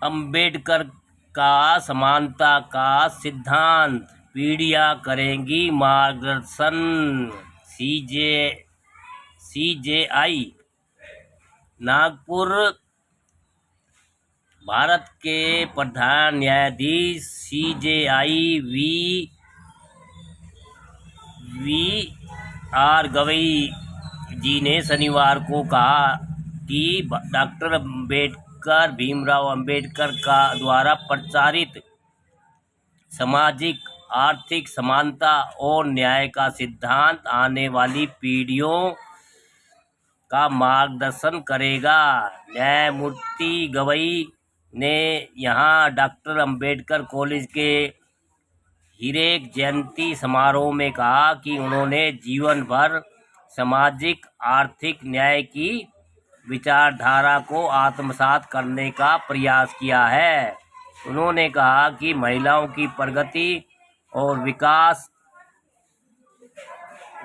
अंबेडकर का समानता का सिद्धांत पीढ़ियां करेंगी मार्गदर्शन। सीजेआई नागपुर। भारत के प्रधान न्यायाधीश सीजेआई वी आर गवई जी ने शनिवार को कहा कि डॉक्टर भीमराव अंबेडकर का द्वारा प्रचारित सामाजिक आर्थिक समानता और न्याय का सिद्धांत आने वाली पीढ़ियों का मार्गदर्शन करेगा। न्यायमूर्ति गवई ने यहाँ डॉक्टर अंबेडकर कॉलेज के हीरक जयंती समारोह में कहा कि उन्होंने जीवन भर सामाजिक आर्थिक न्याय की विचारधारा को आत्मसात करने का प्रयास किया है। उन्होंने कहा कि महिलाओं की प्रगति और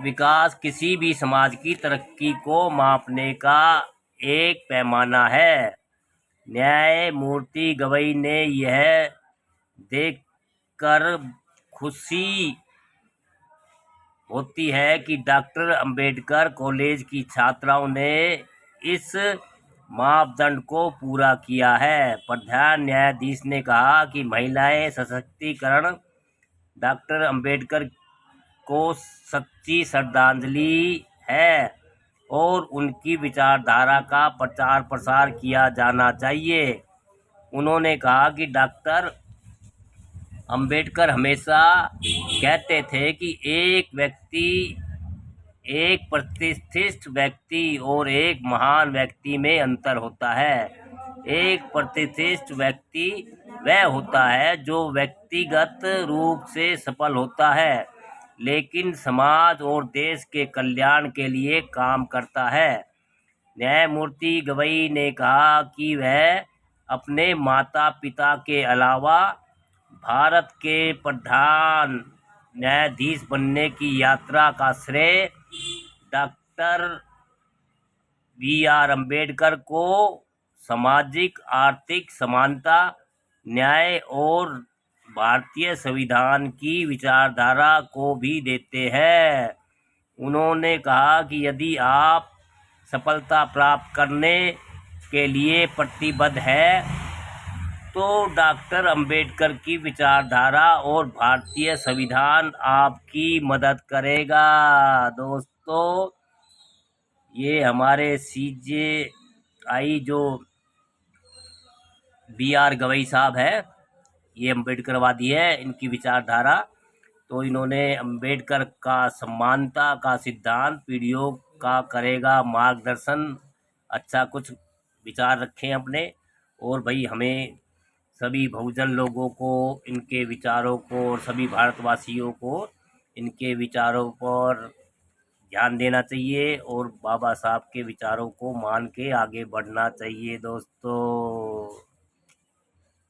विकास किसी भी समाज की तरक्की को मापने का एक पैमाना है। न्यायमूर्ति गवई ने यह देखकर खुशी होती है कि डॉक्टर अंबेडकर कॉलेज की छात्राओं ने इस मापदंड को पूरा किया है। प्रधान न्यायाधीश ने कहा कि महिलाएं सशक्तिकरण डॉक्टर अंबेडकर को सच्ची श्रद्धांजलि है और उनकी विचारधारा का प्रचार प्रसार किया जाना चाहिए। उन्होंने कहा कि डॉक्टर अंबेडकर हमेशा कहते थे कि एक प्रतिष्ठित व्यक्ति और एक महान व्यक्ति में अंतर होता है। एक प्रतिष्ठित व्यक्ति वह होता है जो व्यक्तिगत रूप से सफल होता है लेकिन समाज और देश के कल्याण के लिए काम करता है। न्यायमूर्ति गवई ने कहा कि वह अपने माता पिता के अलावा भारत के प्रधान न्यायाधीश बनने की यात्रा का श्रेय डॉक्टर बी आर अम्बेडकर को सामाजिक आर्थिक समानता, न्याय और भारतीय संविधान की विचारधारा को भी देते हैं। उन्होंने कहा कि यदि आप सफलता प्राप्त करने के लिए प्रतिबद्ध हैं तो डॉक्टर अंबेडकर की विचारधारा और भारतीय संविधान आपकी मदद करेगा। दोस्तों, ये हमारे सीजेआई जो बी आर गवई साहब है, ये अम्बेडकरवादी है। इनकी विचारधारा तो इन्होंने अंबेडकर का समानता का सिद्धांत पीढ़ियों का करेगा मार्गदर्शन। अच्छा कुछ विचार रखें अपने, और भाई हमें सभी बहुजन लोगों को इनके विचारों को और सभी भारतवासियों को इनके विचारों पर ध्यान देना चाहिए और बाबा साहब के विचारों को मान के आगे बढ़ना चाहिए दोस्तों।